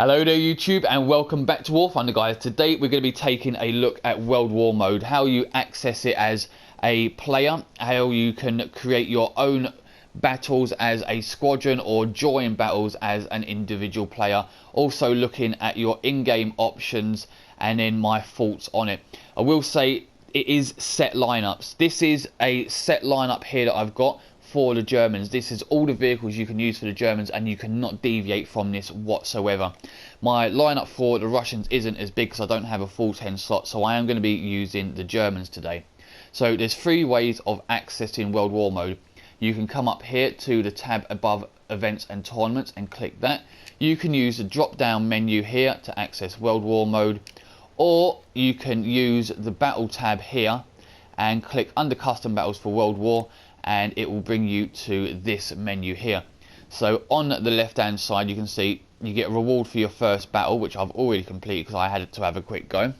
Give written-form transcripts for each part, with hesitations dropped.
Hello there YouTube and welcome back to War Thunder guys. Today we're going to be taking a look at World War mode, how you access it as a player, how you can create your own battles as a squadron or join battles as an individual player. Also looking at your in-game options and then my thoughts on it. I will say it is set lineups. This is a set lineup here that I've got for the Germans. This is all the vehicles you can use for the Germans and you cannot deviate from this whatsoever. My lineup for the Russians isn't as big because I don't have a full 10 slot, so I am going to be using the Germans today. So there's three ways of accessing World War mode. You can come up here to the tab above events and tournaments and click that. You can use the drop down menu here to access World War mode, or you can use the battle tab here and click under custom battles for World War and it will bring you to this menu here. So on the left hand side you can see you get a reward for your first battle, which I've already completed because I had to have a quick go.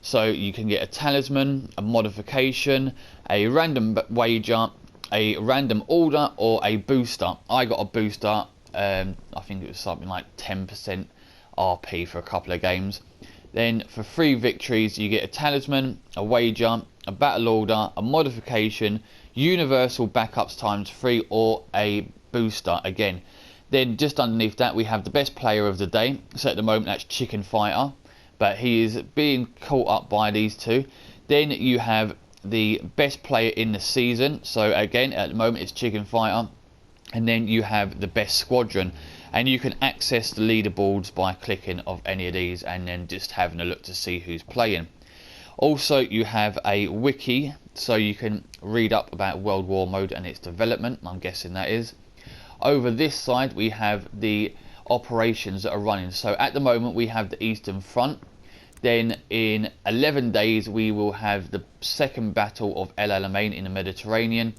So you can get a talisman, a modification, a random wager, a random order, or a booster. I got a booster, I think it was something like 10% RP for a couple of games. Then for 3 victories you get a talisman, a wager, a battle order, a modification, universal backups ×3, or a booster again. Then just underneath that we have the best player of the day. So at the moment that's Chicken Fighter, but he is being caught up by these two. Then you have the best player in the season. So again at the moment it's Chicken Fighter. And then you have the best squadron, and you can access the leaderboards by clicking of any of these and then just having a look to see who's playing. Also you have a wiki, so you can read up about World War mode and its development. I'm guessing that is. Over this side we have the operations that are running. So at the moment we have the Eastern Front. Then in 11 days we will have the second battle of El Alamein in the Mediterranean.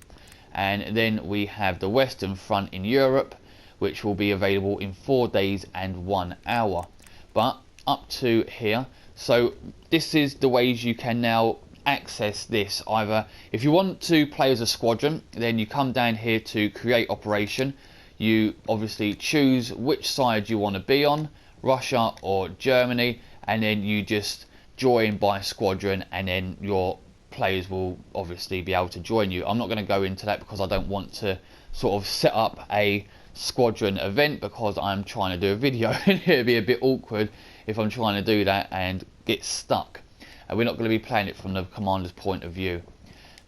And then we have the Western Front in Europe, which will be available in 4 days and 1 hour. But up to here, so this is the ways you can now access this. Either if you want to play as a squadron, then you come down here to create operation. You obviously choose which side you want to be on, Russia or Germany, and then you just join by squadron, and then your players will obviously be able to join you. I'm not going to go into that because I don't want to sort of set up a squadron event because I'm trying to do a video and it'd be a bit awkward if I'm trying to do that and get stuck. And we're not going to be playing it from the commander's point of view.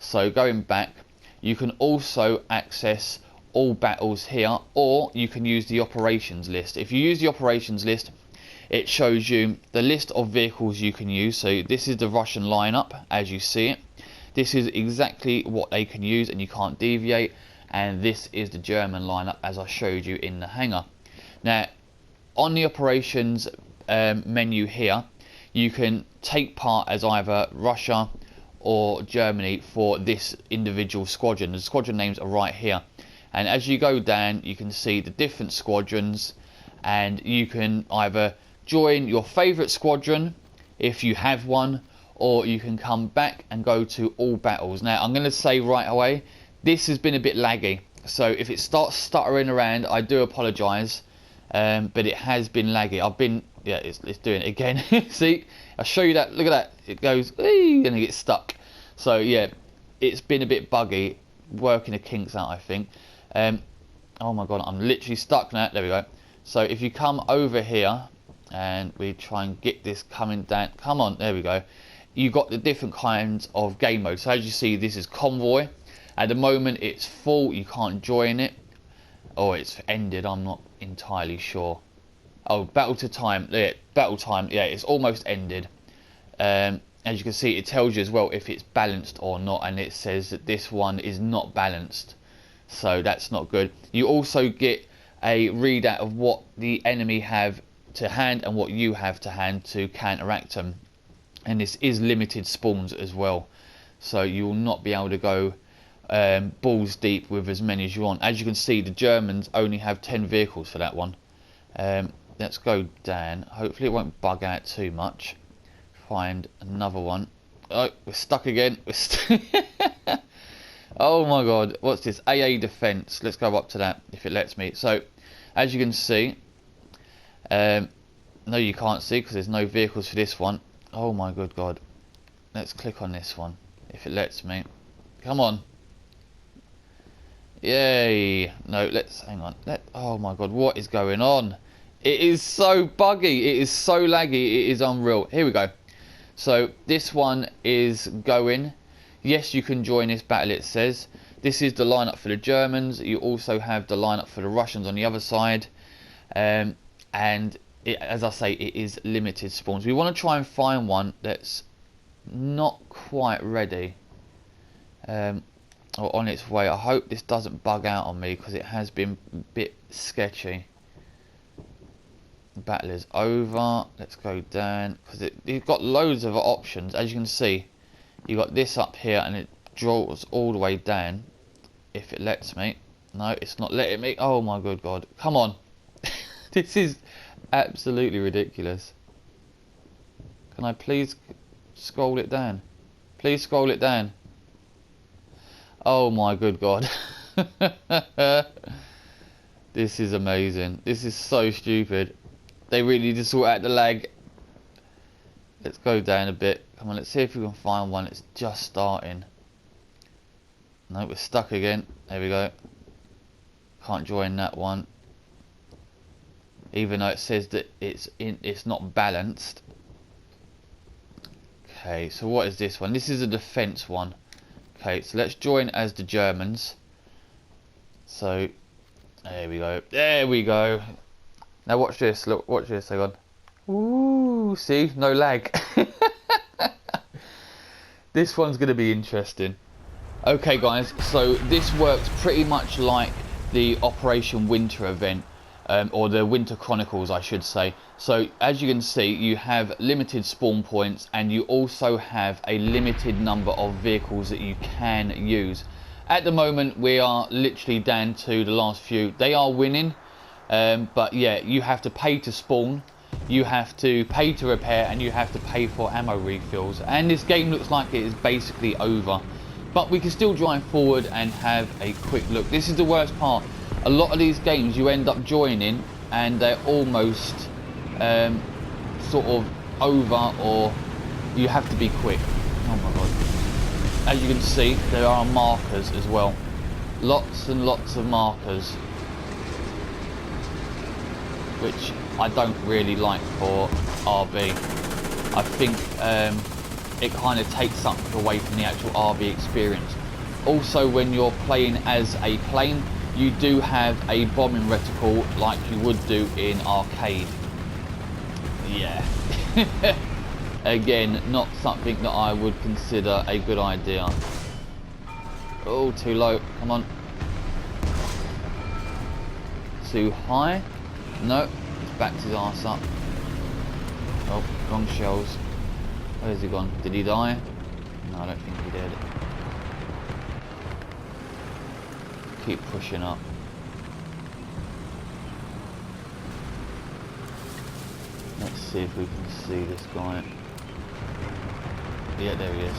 So going back, you can also access all battles here, or you can use the operations list. If you use the operations list, it shows you the list of vehicles you can use. So this is the Russian lineup as you see it. This is exactly what they can use and you can't deviate. And this is the German lineup as I showed you in the hangar. Now on the operations menu here, you can take part as either Russia or Germany for this individual squadron. The squadron names are right here. And as you go down you can see the different squadrons, and you can either join your favourite squadron if you have one, or you can come back and go to all battles. Now I'm going to say right away, this has been a bit laggy, so if it starts stuttering around I do apologise, but it has been laggy. It's doing it again. See, I'll show you that. Look at that, it goes and it gets stuck. So yeah, it's been a bit buggy, working the kinks out I think. Oh my god, I'm literally stuck now. There we go. So if you come over here and we try and get this coming down, come on, there we go. You got the different kinds of game modes. So as you see, this is convoy. At the moment it's full, you can't join it, or it's ended, I'm not entirely sure. Oh, battle to time, yeah, battle time, yeah, it's almost ended. As you can see, it tells you as well if it's balanced or not, and it says that this one is not balanced, so that's not good. You also get a readout of what the enemy have to hand and what you have to hand to counteract them, and this is limited spawns as well, so you will not be able to go balls deep with as many as you want. As you can see, the Germans only have 10 vehicles for that one. Let's go down, hopefully it won't bug out too much. Find another one. Oh, we're stuck again. Oh my god, what's this? AA defense. Let's go up to that if it lets me. So as you can see, No, you can't see because there's no vehicles for this one. Oh my good God. Let's click on this one, if it lets me. Come on. Yay. No, let's, hang on. Oh my God, what is going on? It is so buggy. It is so laggy. It is unreal. Here we go. So this one is going. Yes, you can join this battle, it says. This is the lineup for the Germans. You also have the lineup for the Russians on the other side. And as I say, it is limited spawns. We want to try and find one that's not quite ready. Or on its way. I hope this doesn't bug out on me because it has been a bit sketchy. The battle is over. Let's go down because you've got loads of options. As you can see, you've got this up here and it draws all the way down. If it lets me. No, it's not letting me. Oh my good God. Come on. This is absolutely ridiculous. Can I please scroll it down? Please scroll it down. Oh my good God. This is amazing. This is so stupid. They really need to sort out the lag. Let's go down a bit. Come on, let's see if we can find one. It's just starting. No, we're stuck again. There we go. Can't join that one. Even though it says that it's not balanced. Okay, so what is this one? This is a defense one. Okay, so let's join as the Germans. So there we go. There we go. Now watch this. Look, watch this. Hang on. Ooh, see, no lag. This one's going to be interesting. Okay, guys. So this works pretty much like the Operation Winter event. Or the Winter Chronicles, I should say. So as you can see, you have limited spawn points and you also have a limited number of vehicles that you can use. At the moment, we are literally down to the last few. They are winning, but yeah, you have to pay to spawn, you have to pay to repair, and you have to pay for ammo refills. And this game looks like it is basically over. But we can still drive forward and have a quick look. This is the worst part. A lot of these games you end up joining and they're almost sort of over, or you have to be quick. Oh my God. As you can see, there are markers as well. Lots and lots of markers. Which I don't really like for RV. I think it kind of takes something away from the actual RV experience. Also, when you're playing as a plane, you do have a bombing reticle like you would do in arcade. Yeah. Again, not something that I would consider a good idea. Oh, too low. Come on. Too high. No. He's backed his arse up. Oh, wrong shells. Where's he gone? Did he die? No, I don't think he did. Keep pushing up. Let's see if we can see this guy. Yeah, there he is.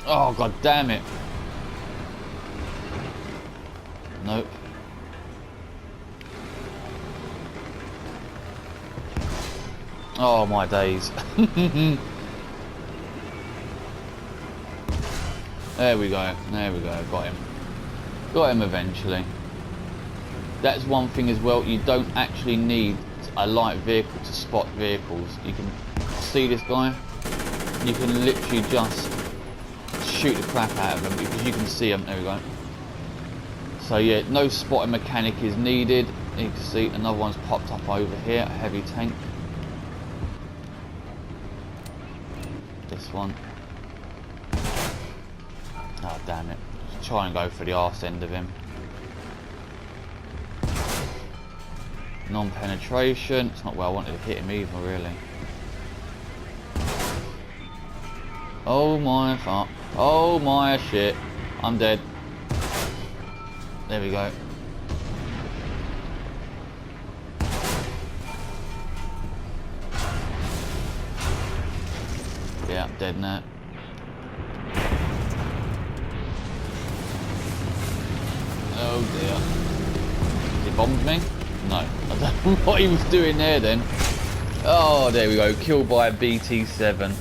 Oh, God damn it. Nope. Oh, my days. There we go, there we go, got him. Got him eventually. That's one thing as well, you don't actually need a light vehicle to spot vehicles. You can see this guy, you can literally just shoot the crap out of them because you can see them, there we go. So yeah, no spotting mechanic is needed. You can see another one's popped up over here, a heavy tank. This one. Oh damn it. Just try and go for the arse end of him. Non-penetration. It's not where I wanted to hit him either, really. Oh my fuck. Oh my shit. I'm dead. There we go. Yeah, I'm dead now. Oh dear. He bombed me? No. I don't know what he was doing there then. Oh, there we go. Killed by a BT-7.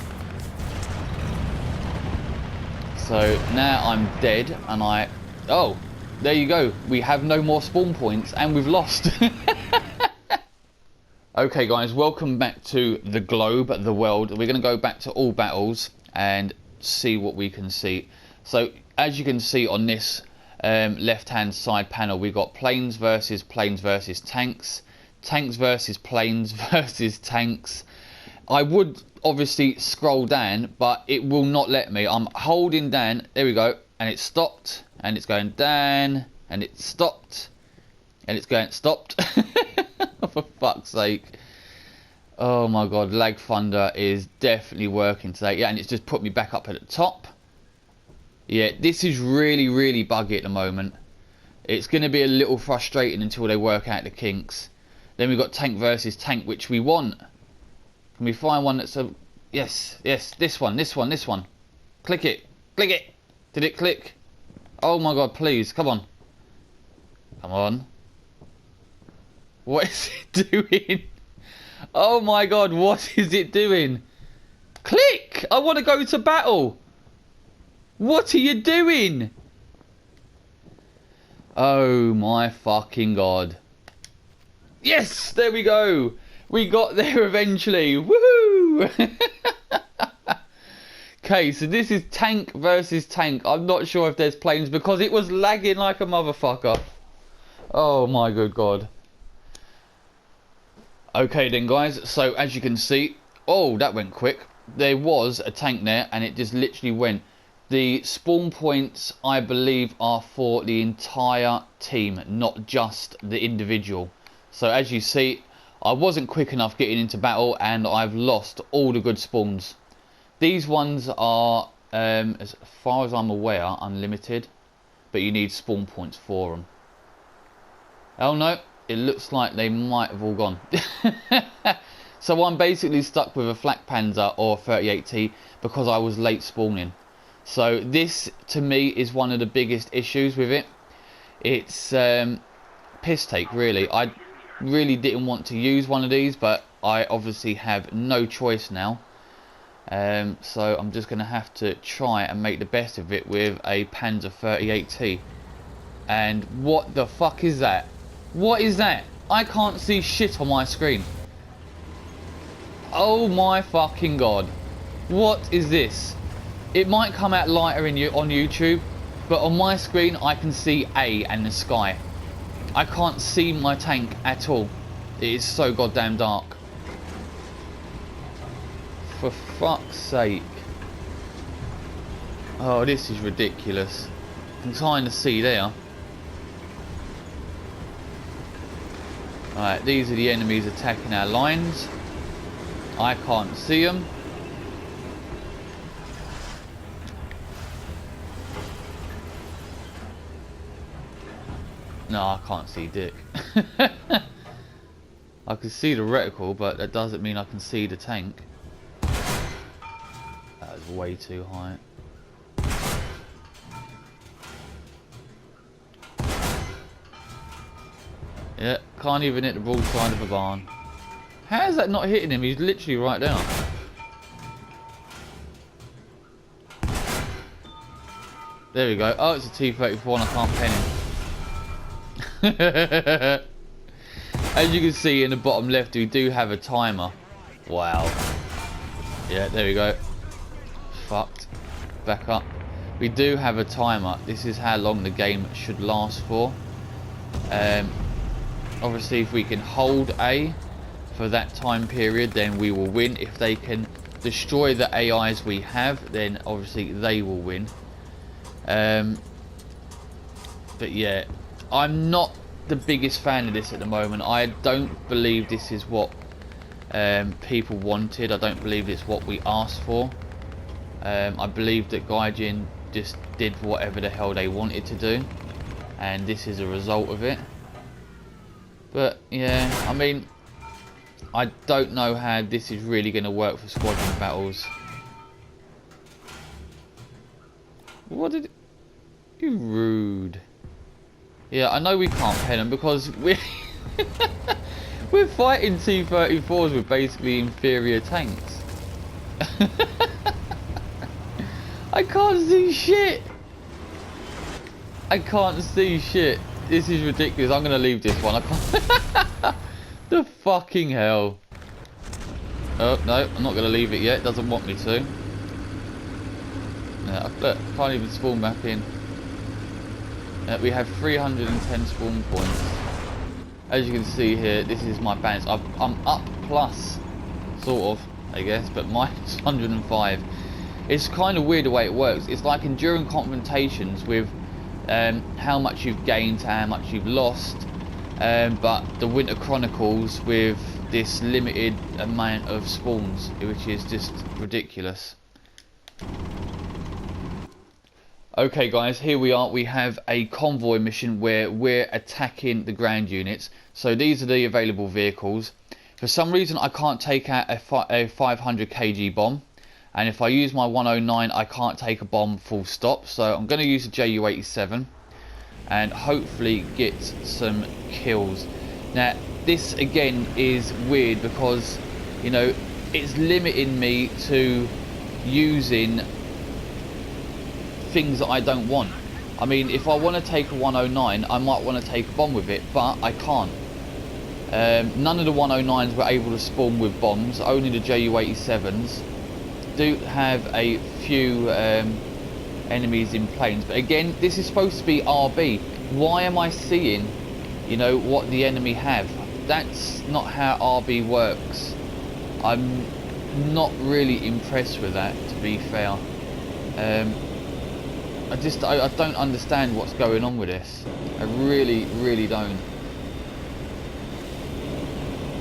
So now I'm dead and oh, there you go. We have no more spawn points and we've lost. Okay guys, welcome back to the globe, the world. We're going to go back to all battles and see what we can see. So as you can see on this left hand side panel, we've got planes versus tanks, tanks versus planes versus tanks. I would obviously scroll down, but it will not let me. I'm holding down, there we go, and it stopped, and it's going down, and it stopped, and it's going stopped. For fuck's sake. Oh my god, Lag Thunder is definitely working today. Yeah, and it's just put me back up at the top. Yeah, this is really buggy at the moment. It's going to be a little frustrating until they work out the kinks. Then we've got tank versus tank, which we want. Can we find one that's a... Yes, this one. Click it. Click it. Did it click? Oh my god, please, come on. Come on. What is it doing? Oh my god, what is it doing? Click! I want to go to battle. What are you doing? Oh my fucking god. Yes, there we go. We got there eventually. Woohoo! Okay, so this is tank versus tank. I'm not sure if there's planes because it was lagging like a motherfucker. Oh my good god. Okay then guys, so as you can see, oh that went quick. There was a tank there and it just literally went. The spawn points I believe are for the entire team, not just the individual. So as you see, I wasn't quick enough getting into battle and I've lost all the good spawns. These ones are, as far as I'm aware, unlimited, but you need spawn points for them. Oh no, it looks like they might have all gone. So I'm basically stuck with a Flak Panzer or 38T because I was late spawning. So this, to me, is one of the biggest issues with it. It's piss take, really. I really didn't want to use one of these, but I obviously have no choice now. So I'm just going to have to try and make the best of it with a Panzer 38T. And what the fuck is that? What is that? I can't see shit on my screen. Oh my fucking god. What is this? It might come out lighter on YouTube, but on my screen I can see A and the sky. I can't see my tank at all. It is so goddamn dark. For fuck's sake. Oh, this is ridiculous. I can kind of see there. Alright, these are the enemies attacking our lines. I can't see them. No, I can't see dick. I can see the reticle, but that doesn't mean I can see the tank. That was way too high. Yeah, can't even hit the broadside of a barn. How is that not hitting him? He's literally right there. There we go. Oh, it's a T-34 and I can't pen him. As you can see in the bottom left, we do have a timer. Wow. Yeah, there we go. Fucked. Back up. We do have a timer. This is how long the game should last for. Obviously, if we can hold A for that time period, then we will win. If they can destroy the AIs we have, then obviously they will win. But yeah, I'm not the biggest fan of this at the moment. I don't believe this is what people wanted. I don't believe it's what we asked for. I believe that Gaijin just did whatever the hell they wanted to do, and this is a result of it. But yeah, I mean, I don't know how this is really going to work for squadron battles. What did... You rude. Yeah, I know we can't pen them because we're we're fighting T-34s with basically inferior tanks. I can't see shit. I can't see shit. This is ridiculous. I'm gonna leave this one. I can't. The fucking hell. Oh no, I'm not gonna leave it yet. It doesn't want me to. Yeah, look, can't even spawn back in. We have 310 spawn points. As you can see here, this is my balance. I'm up plus, sort of, I guess, but minus 105. It's kind of weird the way it works. It's like during confrontations with how much you've gained to how much you've lost, but the Winter Chronicles with this limited amount of spawns, which is just ridiculous. Okay guys, here we are. We have a convoy mission where we're attacking the ground units. So these are the available vehicles. For some reason I can't take out a 500 kg bomb, and if I use my 109 I can't take a bomb full stop. So I'm going to use a Ju-87 and hopefully get some kills. Now this again is weird because, you know, it's limiting me to using things that I don't want. I mean, if I want to take a 109 I might want to take a bomb with it, but I can't. None of the 109s were able to spawn with bombs. Only the Ju-87s do have a few enemies in planes, but again this is supposed to be RB. Why am I seeing, you know, what the enemy have? That's not how RB works. I'm not really impressed with that, to be fair. I don't understand what's going on with this. I really don't.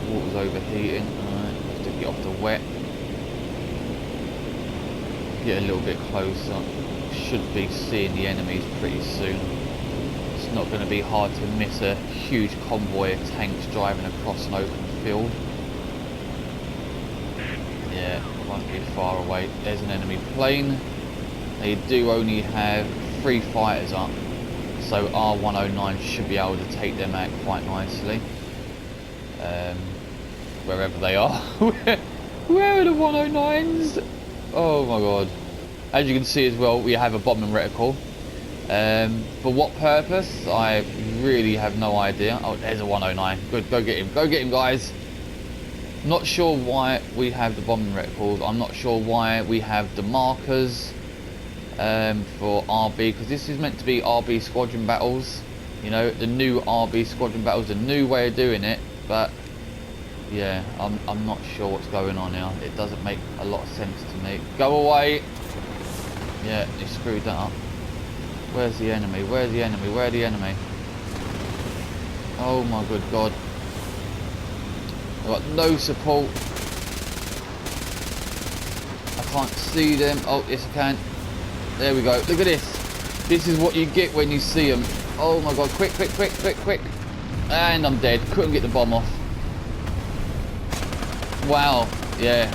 Water's overheating. Alright, have to get off the wet. Get a little bit closer. Should be seeing the enemies pretty soon. It's not going to be hard to miss a huge convoy of tanks driving across an open field. Yeah, won't be far away. There's an enemy plane. They do only have 3 fighters up, so our 109 should be able to take them out quite nicely. Wherever they are. Where are the 109s? Oh my god. As you can see as well, we have a bombing reticle. For what purpose? I really have no idea. Oh, there's a 109. Good, go get him. Go get him, guys. Not sure why we have the bombing reticles. I'm not sure why we have the markers. For RB, because this is meant to be RB squadron battles, you know, the new RB squadron battles, a new way of doing it, but yeah, I'm not sure what's going on here. It doesn't make a lot of sense to me. Go away. Yeah, you screwed that up. Where's the enemy? Where's the enemy? Where's the enemy? Oh my good god. I've got no support. I can't see them. Oh yes I can. There we go. Look at this. This is what you get when you see them. Oh my god. Quick, quick, quick, quick, quick. And I'm dead. Couldn't get the bomb off. Wow. Yeah.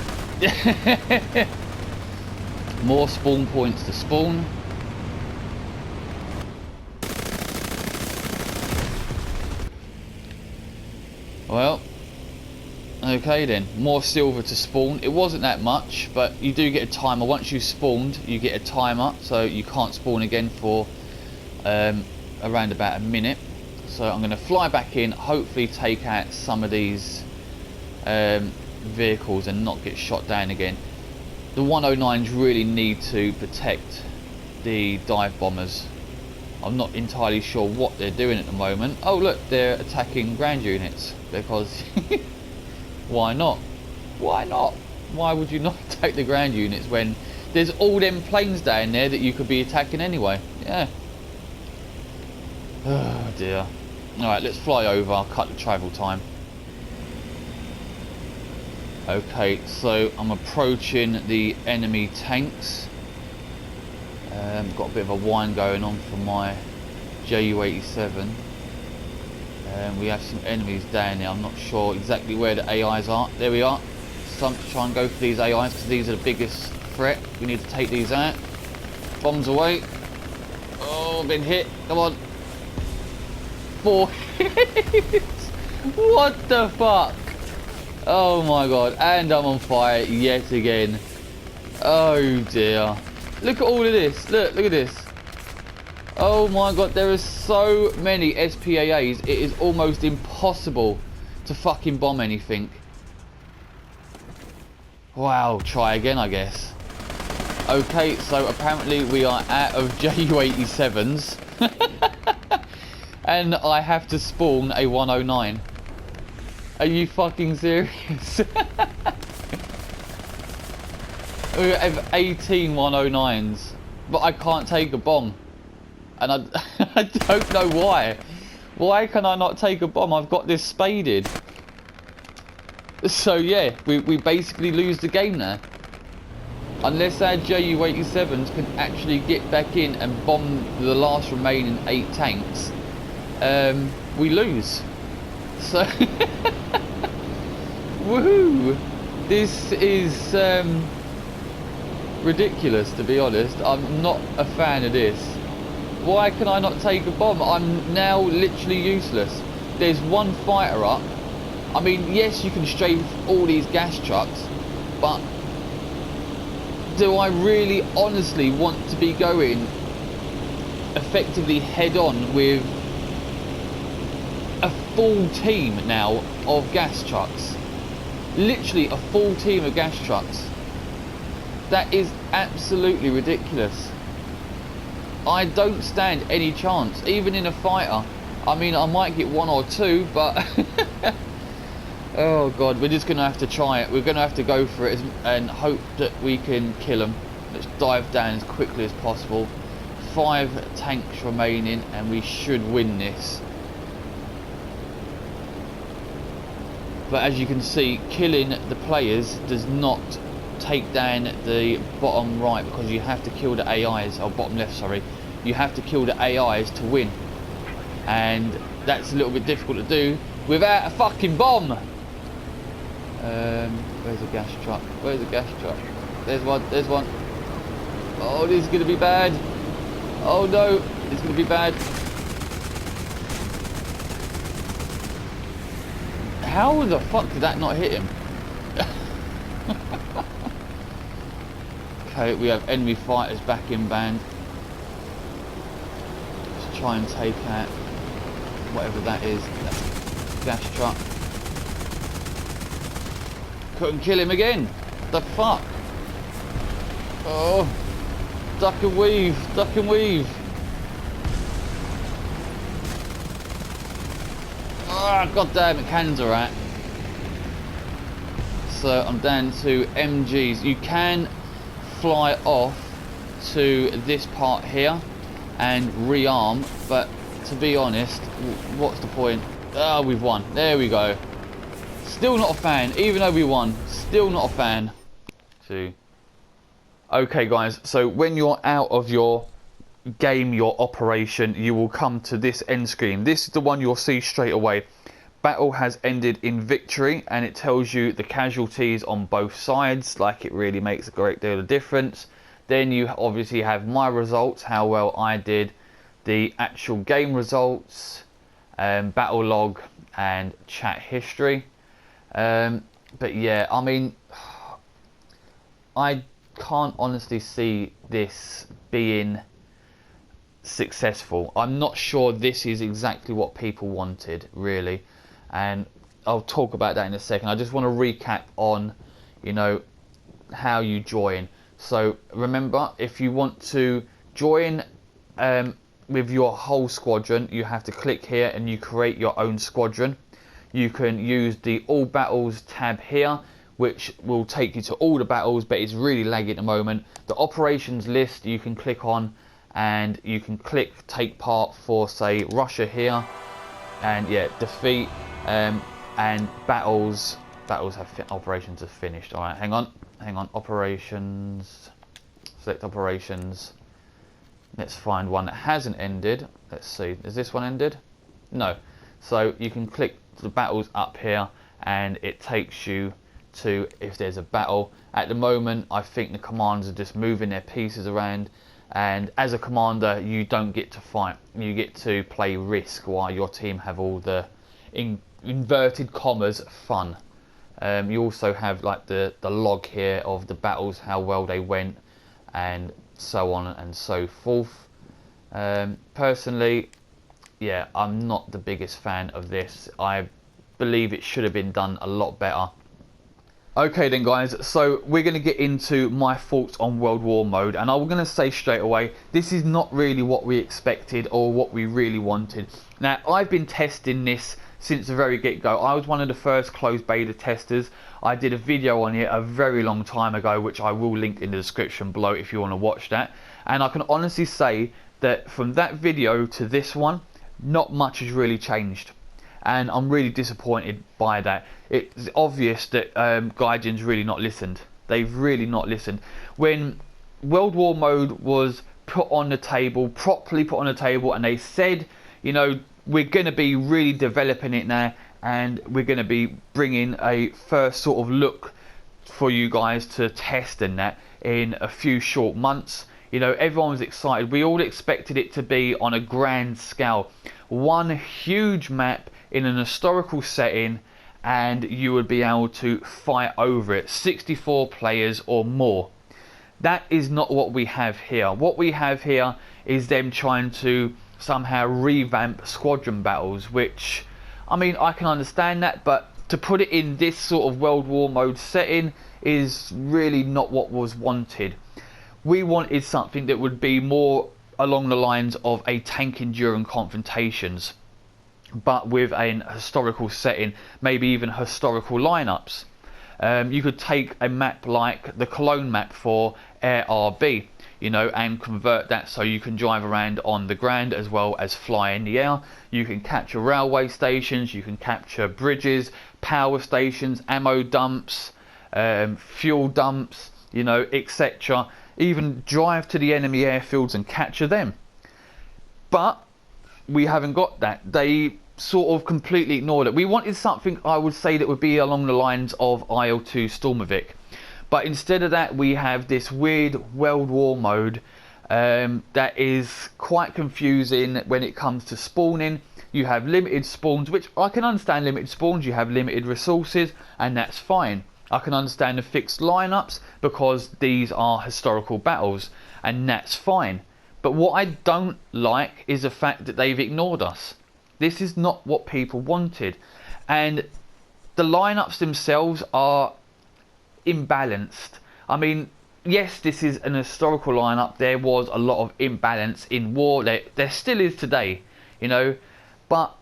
More spawn points to spawn. Well. Okay then, more silver to spawn. It wasn't that much, but you do get a timer. Once you've spawned, you get a timer, so you can't spawn again for around about a minute. So I'm going to fly back in, hopefully take out some of these vehicles and not get shot down again. The 109s really need to protect the dive bombers. I'm not entirely sure what they're doing at the moment. Oh look, they're attacking ground units, because why not? Why not? Why would you not attack the ground units when there's all them planes down there that you could be attacking anyway? Yeah. Oh dear. Alright, let's fly over. I'll cut the travel time. Okay, so I'm approaching the enemy tanks. Got a bit of a whine going on for my Ju-87. We have some enemies down there. I'm not sure exactly where the AIs are. There we are. Time to try and go for these AIs because these are the biggest threat. We need to take these out. Bombs away. Oh, been hit. Come on. 4 hits. What the fuck? Oh my god. And I'm on fire yet again. Oh dear. Look at all of this. Look at this. Oh my god, there are so many SPAAs, it is almost impossible to fucking bomb anything. Wow, try again, I guess. Okay, so apparently we are out of Ju-87s. And I have to spawn a 109. Are you fucking serious? We have 18 109s, but I can't take a bomb. And I don't know why. Why can I not take a bomb? I've got this spaded. So yeah, we basically lose the game there. Unless our Ju-87s can actually get back in and bomb the last remaining 8 tanks, we lose. So, woohoo! This is ridiculous, to be honest. I'm not a fan of this. Why can I not take a bomb? I'm now literally useless. There's one fighter up. I mean, yes, you can strafe all these gas trucks, but do I really honestly want to be going effectively head on with a full team now of gas trucks? Literally a full team of gas trucks. That is absolutely ridiculous. I don't stand any chance, even in a fighter. I mean, I might get 1 or 2, but oh god, we're just gonna have to try it. We're gonna have to go for it and hope that we can kill them. Let's dive down as quickly as possible. 5 tanks remaining, and we should win this. But as you can see, killing the players does not take down the bottom right, because you have to kill the AIs, or bottom left, sorry. You have to kill the AIs to win, and that's a little bit difficult to do without a fucking bomb. Where's the gas truck? Where's the gas truck? There's one, there's one. Oh, this is gonna be bad. Oh no, it's gonna be bad. How the fuck did that not hit him? Okay, we have enemy fighters back in band. Let's try and take out whatever that is. That gas truck. Couldn't kill him again. The fuck? Oh, duck and weave, duck and weave. Ah, god damn it, cannons are out. So I'm down to MGs. You can fly off to this part here and rearm, but to be honest, what's the point? Ah, we've won. There we go. Still not a fan, even though we won. Still not a fan. Okay guys, so when you're out of your game, your operation, you will come to this end screen. This is the one you'll see straight away. Battle has ended in victory, and it tells you the casualties on both sides, like it really makes a great deal of difference. Then you obviously have my results, how well I did, the actual game results, battle log and chat history. But yeah, I mean, I can't honestly see this being successful. I'm not sure this is exactly what people wanted, really, and I'll talk about that in a second. I just want to recap on, you know, how you join. So remember, if you want to join with your whole squadron, you have to click here and you create your own squadron. You can use the all battles tab here, which will take you to all the battles, but it's really laggy at the moment. The operations list you can click on, and you can click take part for, say, Russia here, and yeah, defeat, and battles have operations have finished. All right, hang on, operations, select operations. Let's find one that hasn't ended. Let's see, has this one ended? No. So you can click the battles up here, and it takes you to if there's a battle. At the moment, I think the commanders are just moving their pieces around, and as a commander you don't get to fight, you get to play Risk while your team have all the inverted commas fun. You also have like the log here of the battles, how well they went, and so on and so forth. Personally, yeah, I'm not the biggest fan of this. I believe it should have been done a lot better. Okay then guys, so we're going to get into my thoughts on World War mode, and I'm going to say straight away, this is not really what we expected or what we really wanted. Now, I've been testing this since the very get-go. I was one of the first closed beta testers. I did a video on it a very long time ago, which I will link in the description below if you want to watch that. And I can honestly say that from that video to this one, not much has really changed. And I'm really disappointed by that. It's obvious that Gaijin's really not listened. They've really not listened. When World War mode was put on the table, properly put on the table, and they said, you know, we're going to be really developing it now, and we're going to be bringing a first sort of look for you guys to test and that in a few short months. You know, everyone was excited. We all expected it to be on a grand scale. One huge map in an historical setting, and you would be able to fight over it. 64 players or more. That is not what we have here. What we have here is them trying to somehow revamp squadron battles, which, I mean, I can understand that, but to put it in this sort of World War mode setting is really not what was wanted. We wanted something that would be more along the lines of a tank endurance confrontations, but with an historical setting, maybe even historical lineups. You could take a map like the Cologne map for Air RB, you know, and convert that so you can drive around on the ground as well as fly in the air. You can capture railway stations, you can capture bridges, power stations, ammo dumps, fuel dumps, you know, etc. Even drive to the enemy airfields and capture them. But we haven't got that. They sort of completely ignored it. We wanted something, I would say, that would be along the lines of IL-2 Stormovik, but instead of that we have this weird World War mode that is quite confusing when it comes to spawning. You have limited spawns, which I can understand. Limited spawns, you have limited resources, and that's fine. I can understand the fixed lineups because these are historical battles, and that's fine. But what I don't like is the fact that they've ignored us. This is not what people wanted, and the lineups themselves are imbalanced. I mean, yes, this is an historical lineup. There was a lot of imbalance in war. There still is today, you know, but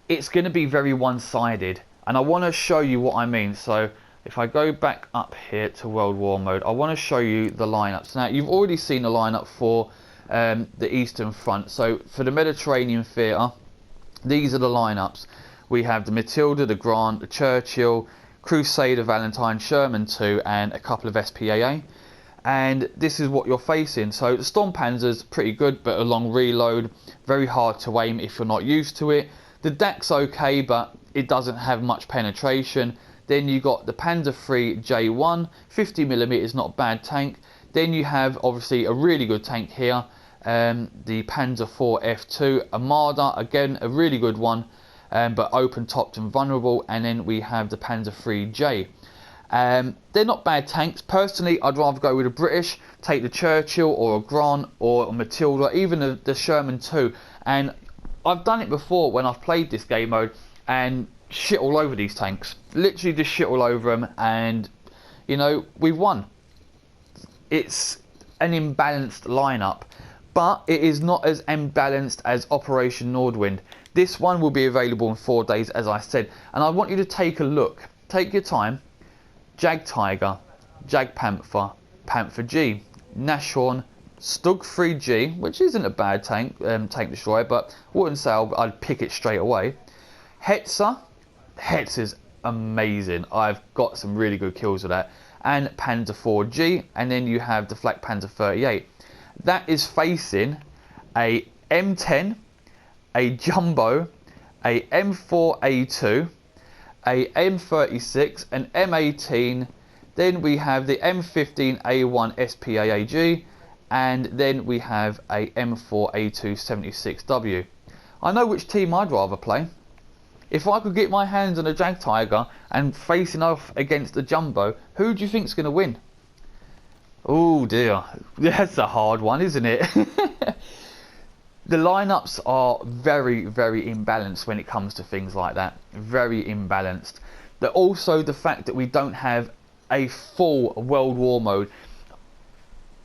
it's going to be very one-sided, and I want to show you what I mean. So if I go back up here to World War mode, I want to show you the lineups. Now, you've already seen the lineup for the Eastern Front. So for the Mediterranean Theatre, these are the lineups. We have the Matilda, the Grant, the Churchill, Crusader, Valentine, Sherman 2, and a couple of SPAA. And this is what you're facing. So the Storm Panzer's pretty good, but a long reload, very hard to aim if you're not used to it. The DAC's okay, but it doesn't have much penetration. Then you got the Panzer III J1, 50mm is not a bad tank. Then you have obviously a really good tank here, the Panzer IV F2 Armada, again a really good one, but open topped and vulnerable. And then we have the Panzer III J. They're not bad tanks. Personally, I'd rather go with a British, take the Churchill or a Grant or a Matilda, even the Sherman 2. And I've done it before when I've played this game mode and shit all over these tanks. Literally just shit all over them, and you know, we've won. It's an imbalanced lineup, but it is not as imbalanced as Operation Nordwind. This one will be available in 4 days, as I said, and I want you to take a look. Take your time. Jag Tiger, Jag Panther, Panther G, Nashorn, Stug 3G, which isn't a bad tank, tank destroyer, but I wouldn't say I'd pick it straight away. Hetzer, Hetzer's amazing. I've got some really good kills with that. And Panzer 4G, and then you have the Flak Panzer 38. That is facing a M10, a Jumbo, a M4A2, a M36, an M18. Then we have the M15A1 SPAAG, and then we have a M4A276W. I know which team I'd rather play. If I could get my hands on a Jagdtiger and facing off against a Jumbo, who do you think's going to win? Oh dear, that's a hard one, isn't it? The lineups are very, very imbalanced when it comes to things like that. Very imbalanced. But also the fact that we don't have a full World War mode.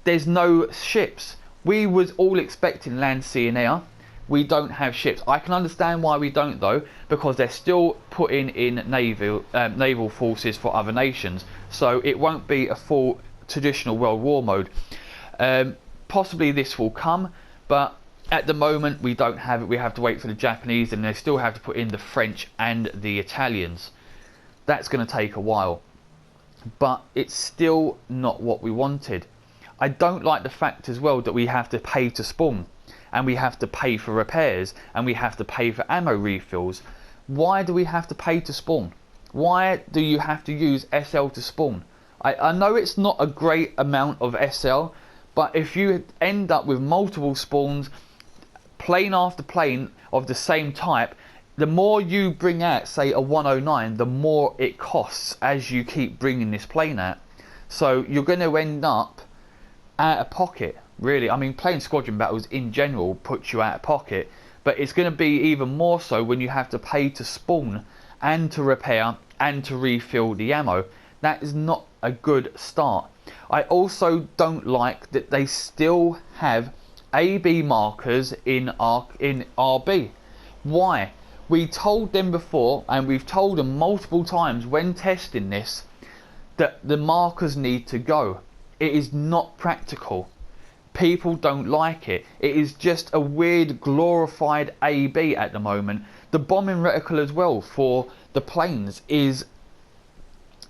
There's no ships. We was all expecting land, sea and air. We don't have ships. I can understand why we don't though, because they're still putting in naval forces for other nations. So it won't be a full traditional World War mode. Possibly this will come, but at the moment we don't have it. We have to wait for the Japanese, and they still have to put in the French and the Italians. That's going to take a while, but it's still not what we wanted. I don't like the fact as well that we have to pay to spawn, and we have to pay for repairs, and we have to pay for ammo refills. Why do we have to pay to spawn? Why do you have to use SL to spawn? I know it's not a great amount of SL, but if you end up with multiple spawns, plane after plane of the same type, the more you bring out, say a 109, the more it costs as you keep bringing this plane out. So you're going to end up out of pocket, really. I mean, playing squadron battles in general puts you out of pocket, but it's going to be even more so when you have to pay to spawn and to repair and to refill the ammo. That is not a good start. I also don't like that they still have AB markers in RB. Why? We told them before, and we've told them multiple times when testing this, that the markers need to go. It is not practical. People don't like it. It is just a weird glorified AB at the moment. The bombing reticle as well for the planes is,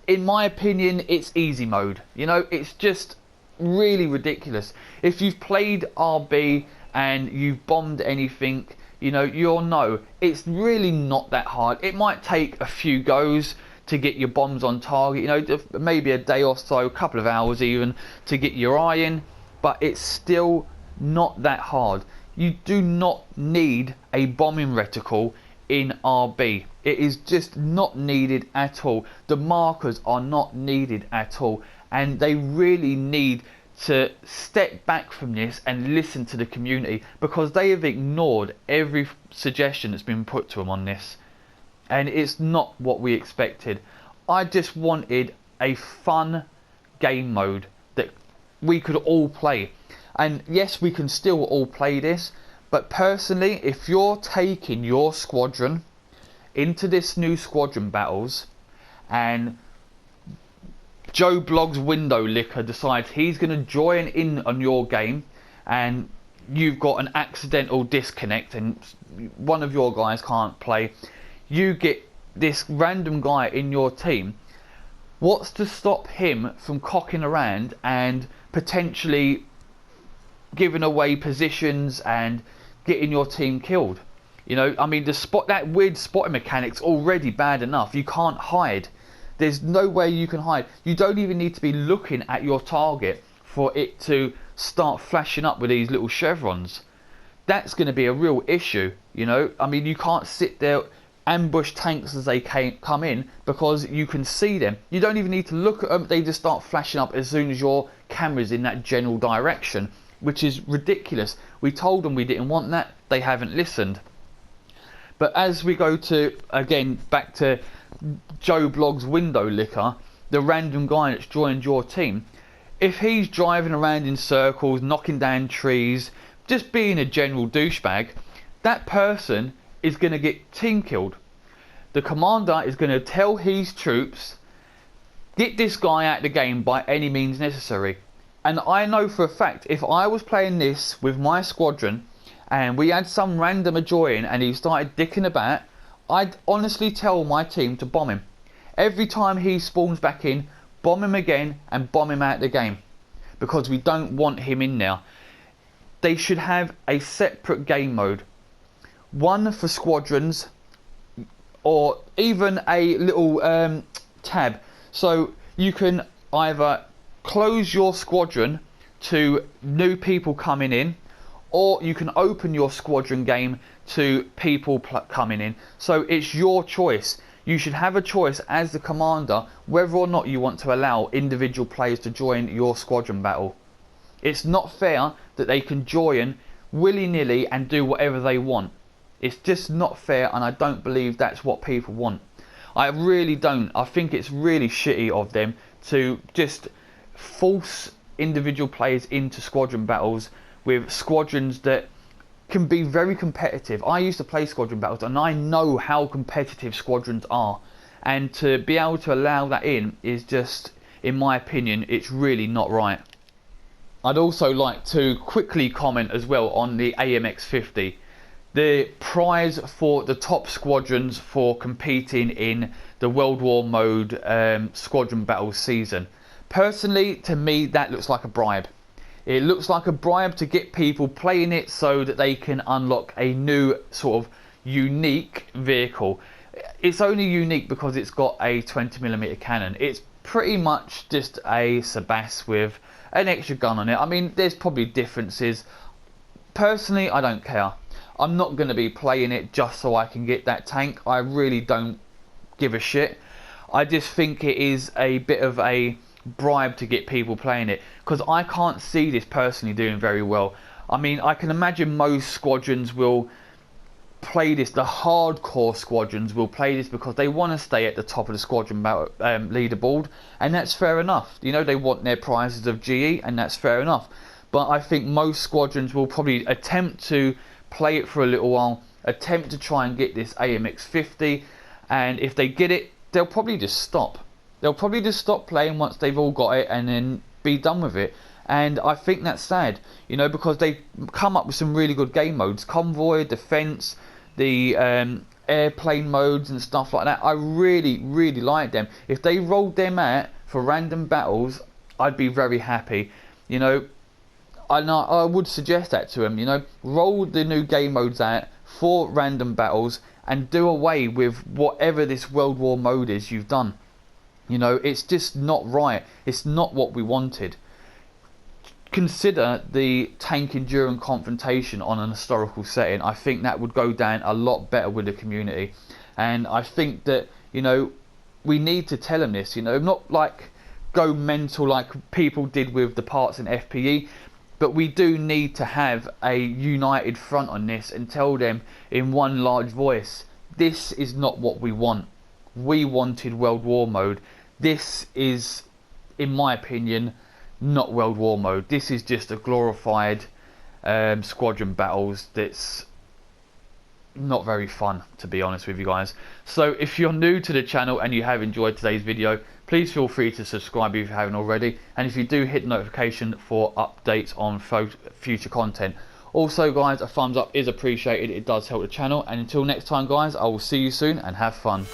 in my opinion, it's easy mode. You know, it's just really ridiculous. If you've played RB and you've bombed anything, you know, you'll know it's really not that hard. It might take a few goes to get your bombs on target, you know, maybe a day or so, a couple of hours even, to get your eye in, but it's still not that hard. You do not need a bombing reticle in RB. It is just not needed at all. The markers are not needed at all, and they really need to step back from this and listen to the community, because they have ignored every suggestion that's been put to them on this, and it's not what we expected. I just wanted a fun game mode that we could all play, and yes, we can still all play this, but personally, if you're taking your squadron into this new squadron battles and Joe Bloggs Window Licker decides he's going to join in on your game, and you've got an accidental disconnect and one of your guys can't play, you get this random guy in your team, what's to stop him from cocking around and potentially giving away positions and getting your team killed? You know, I mean, that weird spotting mechanic's already bad enough. You can't hide. There's no way you can hide. You don't even need to be looking at your target for it to start flashing up with these little chevrons. That's going to be a real issue, you know. I mean, you can't sit there, ambush tanks as they come in, because you can see them. You don't even need to look at them. They just start flashing up as soon as your camera's in that general direction, which is ridiculous. We told them we didn't want that. They haven't listened. But as we go to, again, back to Joe Bloggs Window Licker, the random guy that's joined your team, if he's driving around in circles, knocking down trees, just being a general douchebag, that person is going to get team killed. The commander is going to tell his troops, get this guy out of the game by any means necessary. And I know for a fact, if I was playing this with my squadron and we had some random join and he started dicking about, I'd honestly tell my team to bomb him. Every time he spawns back in, bomb him again and bomb him out of the game, because we don't want him in there. They should have a separate game mode, one for squadrons, or even a little tab, so you can either close your squadron to new people coming in, or you can open your squadron game to people coming in. So it's your choice. You should have a choice as the commander whether or not you want to allow individual players to join your squadron battle. It's not fair that they can join willy-nilly and do whatever they want. It's just not fair, and I don't believe that's what people want. I really don't. I think it's really shitty of them to just force individual players into squadron battles with squadrons that can be very competitive. I used to play squadron battles and I know how competitive squadrons are, and to be able to allow that in is just, in my opinion, it's really not right. I'd also like to quickly comment as well on the AMX 50. The prize for the top squadrons for competing in the World War mode squadron battle season. Personally, to me, that looks like a bribe. It looks like a bribe to get people playing it so that they can unlock a new sort of unique vehicle. It's only unique because it's got a 20mm cannon. It's pretty much just a Sabas with an extra gun on it. I mean, there's probably differences. Personally, I don't care. I'm not going to be playing it just so I can get that tank. I really don't give a shit. I just think it is a bit of a bribe to get people playing it, because I can't see this personally doing very well. I mean, I can imagine most squadrons will play this, the hardcore squadrons will play this because they want to stay at the top of the squadron leaderboard, and that's fair enough. You know, they want their prizes of GE, and that's fair enough. But I think most squadrons will probably attempt to play it for a little while, attempt to try and get this AMX 50, and if they get it, they'll probably just stop. They'll probably just stop playing once they've all got it and then be done with it. And I think that's sad, you know, because they've come up with some really good game modes. Convoy, Defense, the airplane modes and stuff like that. I really, really like them. If they rolled them out for random battles, I'd be very happy. You know, I would suggest that to them, you know. Roll the new game modes out for random battles and do away with whatever this World War mode is you've done. You know, it's just not right. It's not what we wanted. Consider the tank endurance confrontation on an historical setting. I think that would go down a lot better with the community. And I think that, you know, we need to tell them this, you know, not like go mental like people did with the parts in FPE, but we do need to have a united front on this and tell them in one large voice, this is not what we want. We wanted World War mode. This is, in my opinion, not World War mode. This is just a glorified squadron battles that's not very fun, to be honest with you guys. So if you're new to the channel and you have enjoyed today's video, please feel free to subscribe if you haven't already, and if you do, hit the notification for updates on future content. Also guys, a thumbs up is appreciated. It does help the channel, and until next time guys, I will see you soon and have fun.